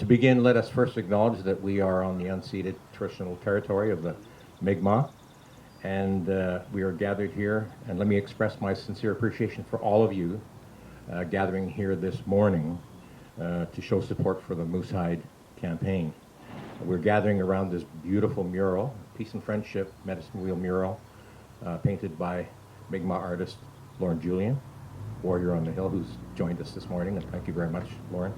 To begin, let us first acknowledge that we are on the unceded traditional territory of the Mi'kmaq, and we are gathered here, and let me express my sincere appreciation for all of you gathering here this morning to show support for the Moose Hide campaign. We're gathering around this beautiful mural, Peace and Friendship Medicine Wheel mural, painted by Mi'kmaq artist Lorne Julien, Warrior on the Hill, who's joined us this morning, and thank you very much, Lorne.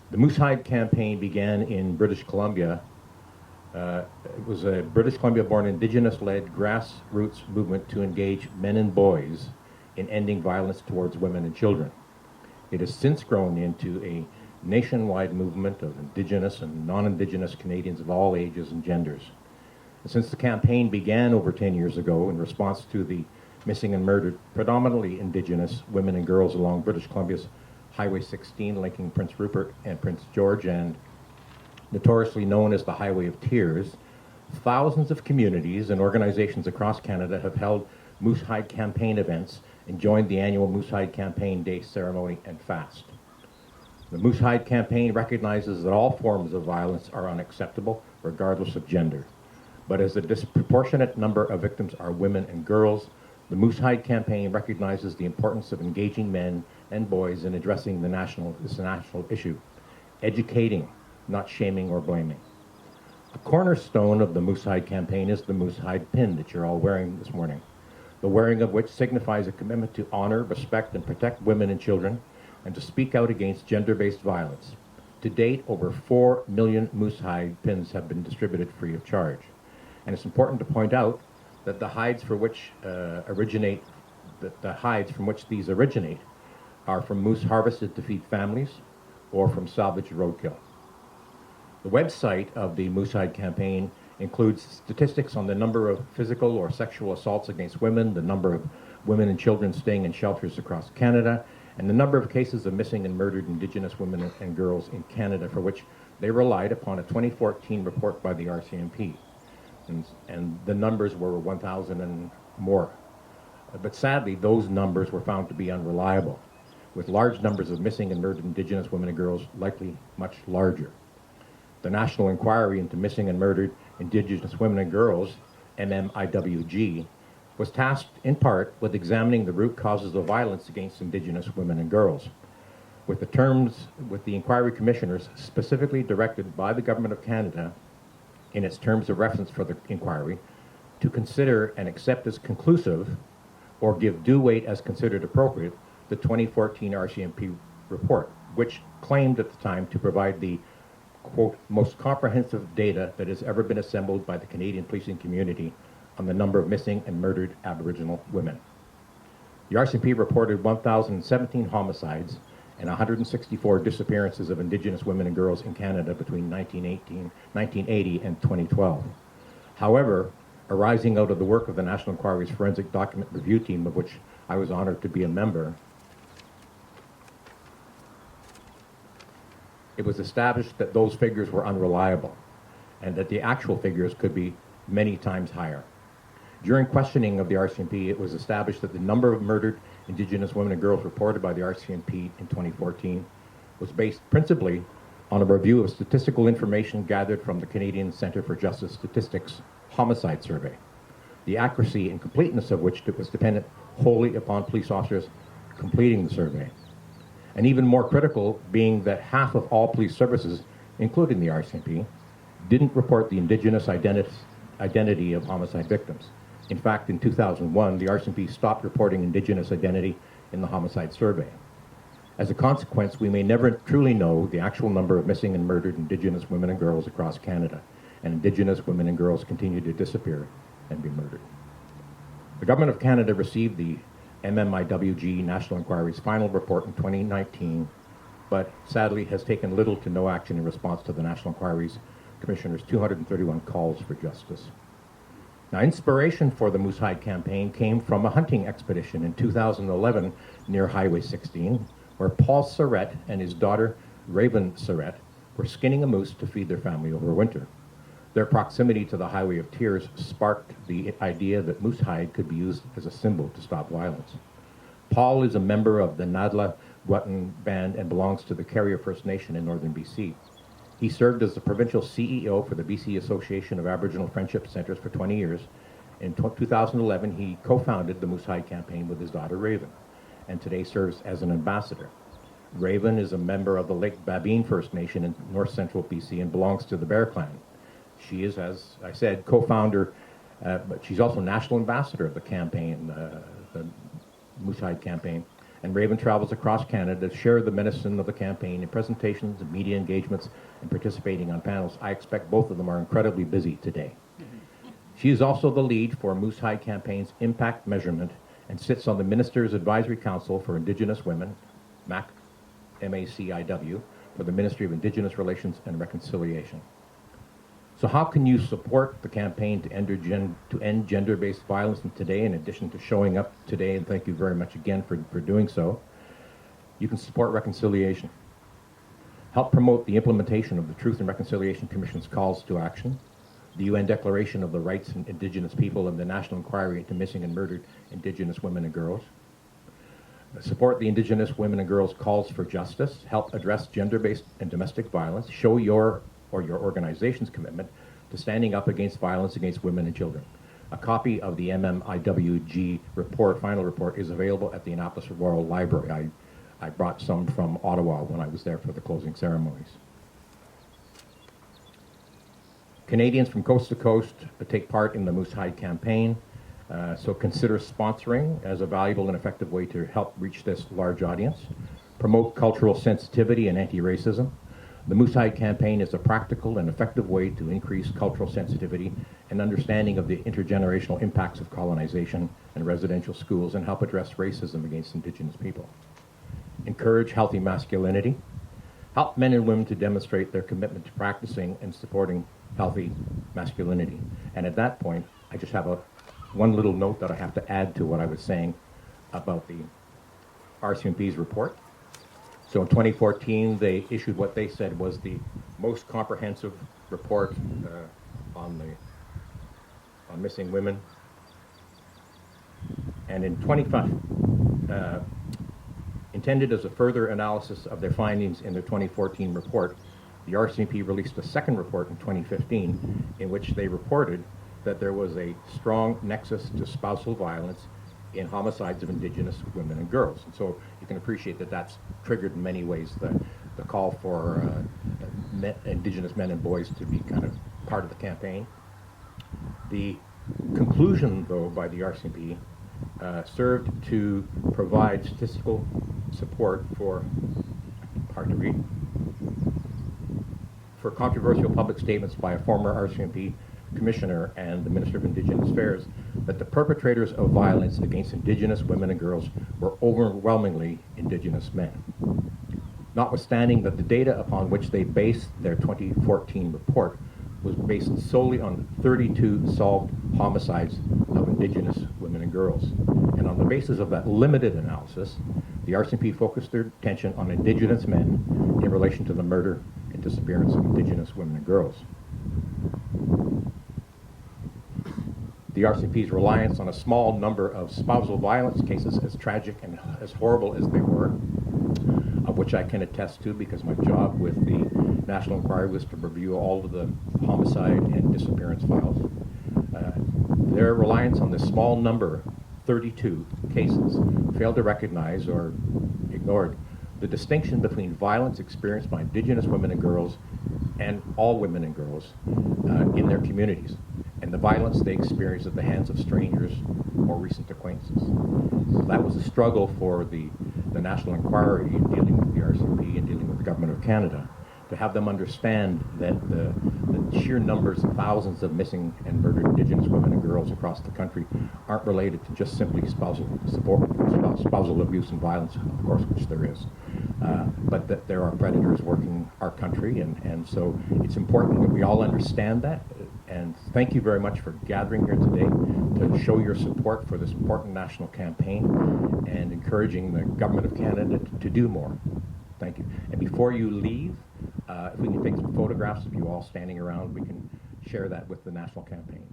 The Moose Hide campaign began in British Columbia. It was a British Columbia-born Indigenous-led grassroots movement to engage men and boys in ending violence towards women and children. It has since grown into a nationwide movement of Indigenous and non-Indigenous Canadians of all ages and genders. And since the campaign began over 10 years ago in response to the missing and murdered predominantly Indigenous women and girls along British Columbia's Highway 16 linking Prince Rupert and Prince George, and notoriously known as the Highway of Tears, thousands of communities and organizations across Canada have held Moose Hide campaign events and joined the annual Moose Hide Campaign Day ceremony and fast. The Moose Hide campaign recognizes that all forms of violence are unacceptable, regardless of gender. But as a disproportionate number of victims are women and girls, the Moose Hide campaign recognizes the importance of engaging men and boys in addressing this national issue, educating, not shaming or blaming. The cornerstone of the Moose Hide campaign is the Moose Hide pin that you're all wearing this morning, the wearing of which signifies a commitment to honor, respect, and protect women and children, and to speak out against gender-based violence. To date, over 4 million Moose Hide pins have been distributed free of charge. And it's important to point out that the hides for which the hides from which these originate are from moose harvested to feed families or from salvaged roadkill. The website of the Moose Hide campaign includes statistics on the number of physical or sexual assaults against women, the number of women and children staying in shelters across Canada, and the number of cases of missing and murdered Indigenous women and girls in Canada, for which they relied upon a 2014 report by the RCMP. And the numbers were 1,000 and more. But sadly, those numbers were found to be unreliable, with large numbers of missing and murdered Indigenous women and girls likely much larger. The National Inquiry into Missing and Murdered Indigenous Women and Girls, MMIWG, was tasked in part with examining the root causes of violence against Indigenous women and girls, with the inquiry commissioners specifically directed by the Government of Canada in its terms of reference for the inquiry to consider and accept as conclusive or give due weight as considered appropriate the 2014 RCMP report, which claimed at the time to provide the, quote, most comprehensive data that has ever been assembled by the Canadian policing community on the number of missing and murdered Aboriginal women. The RCMP reported 1,017 homicides and 164 disappearances of Indigenous women and girls in Canada between 1980 and 2012. However, arising out of the work of the National Inquiry's Forensic Document Review Team, of which I was honored to be a member, it was established that those figures were unreliable and that the actual figures could be many times higher. During questioning of the RCMP, it was established that the number of murdered Indigenous women and girls reported by the RCMP in 2014 was based principally on a review of statistical information gathered from the Canadian Centre for Justice Statistics homicide survey, the accuracy and completeness of which was dependent wholly upon police officers completing the survey. And even more critical being that half of all police services, including the RCMP, didn't report the Indigenous identity of homicide victims. In fact, in 2001, the RCMP stopped reporting Indigenous identity in the homicide survey. As a consequence, we may never truly know the actual number of missing and murdered Indigenous women and girls across Canada, and Indigenous women and girls continue to disappear and be murdered. The Government of Canada received the MMIWG National Inquiry's final report in 2019, but sadly has taken little to no action in response to the National Inquiry's Commissioner's 231 calls for justice. Now, inspiration for the Moose Hide campaign came from a hunting expedition in 2011 near Highway 16, where Paul Surrett and his daughter Raven Surrett were skinning a moose to feed their family over winter. Their proximity to the Highway of Tears sparked the idea that moose hide could be used as a symbol to stop violence. Paul is a member of the Nadla Wet'suwet'en Band and belongs to the Carrier First Nation in northern BC. He served as the provincial CEO for the BC Association of Aboriginal Friendship Centres for 20 years. In 2011, he co-founded the Moose Hide campaign with his daughter Raven, and today serves as an ambassador. Raven is a member of the Lake Babine First Nation in north central BC and belongs to the Bear Clan. She is, as I said, co-founder, but she's also national ambassador of the campaign, the Moose Hide campaign. And Raven travels across Canada to share the medicine of the campaign in presentations and media engagements and participating on panels. I expect both of them are incredibly busy today. She is also the lead for Moose Hide campaign's impact measurement and sits on the Minister's Advisory Council for Indigenous Women, MACIW, for the Ministry of Indigenous Relations and Reconciliation. So how can you support the campaign to end gender-based violence today, in addition to showing up today, and thank you very much again for doing so? You can support reconciliation. Help promote the implementation of the Truth and Reconciliation Commission's calls to action, the UN Declaration of the Rights of Indigenous People, and the National Inquiry into Missing and Murdered Indigenous Women and Girls. Support the Indigenous Women and Girls calls for justice. Help address gender-based and domestic violence. Show your organization's commitment to standing up against violence against women and children. A copy of the MMIWG report, final report, is available at the Annapolis Royal Library. I brought some from Ottawa when I was there for the closing ceremonies. Canadians from coast to coast take part in the Moose Hide campaign, so consider sponsoring as a valuable and effective way to help reach this large audience. Promote cultural sensitivity and anti-racism. The Moose Hide campaign is a practical and effective way to increase cultural sensitivity and understanding of the intergenerational impacts of colonization and residential schools, and help address racism against Indigenous people. Encourage healthy masculinity. Help men and women to demonstrate their commitment to practicing and supporting healthy masculinity. And at that point, I just have one little note that I have to add to what I was saying about the RCMP's report. So in 2014, they issued what they said was the most comprehensive report on missing women. And in 2015, intended as a further analysis of their findings in their 2014 report, the RCMP released a second report in 2015 in which they reported that there was a strong nexus to spousal violence in homicides of Indigenous women and girls. And so you can appreciate that that's triggered in many ways the call for Indigenous men and boys to be kind of part of the campaign. The conclusion, though, by the RCMP served to provide statistical support for, hard to read, for controversial public statements by a former RCMP Commissioner and the Minister of Indigenous Affairs that the perpetrators of violence against Indigenous women and girls were overwhelmingly Indigenous men. Notwithstanding that the data upon which they based their 2014 report was based solely on 32 solved homicides of Indigenous women and girls. And on the basis of that limited analysis, the RCMP focused their attention on Indigenous men in relation to the murder and disappearance of Indigenous women and girls. The RCMP's reliance on a small number of spousal violence cases, as tragic and as horrible as they were, of which I can attest to because my job with the National Inquiry was to review all of the homicide and disappearance files. Their reliance on this small number, 32 cases, failed to recognize or ignored the distinction between violence experienced by Indigenous women and girls and all women and girls in their communities, and the violence they experience at the hands of strangers or recent acquaintances. So that was a struggle for the National Inquiry in dealing with the RCMP and dealing with the Government of Canada, to have them understand that the sheer numbers of thousands of missing and murdered Indigenous women and girls across the country aren't related to just simply spousal abuse and violence, of course, which there is, but that there are predators working our country, and so it's important that we all understand that. And thank you very much for gathering here today to show your support for this important national campaign and encouraging the Government of Canada to do more. Thank you. And before you leave, if we can take some photographs of you all standing around, we can share that with the national campaign.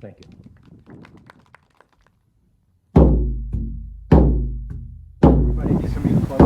Thank you. Close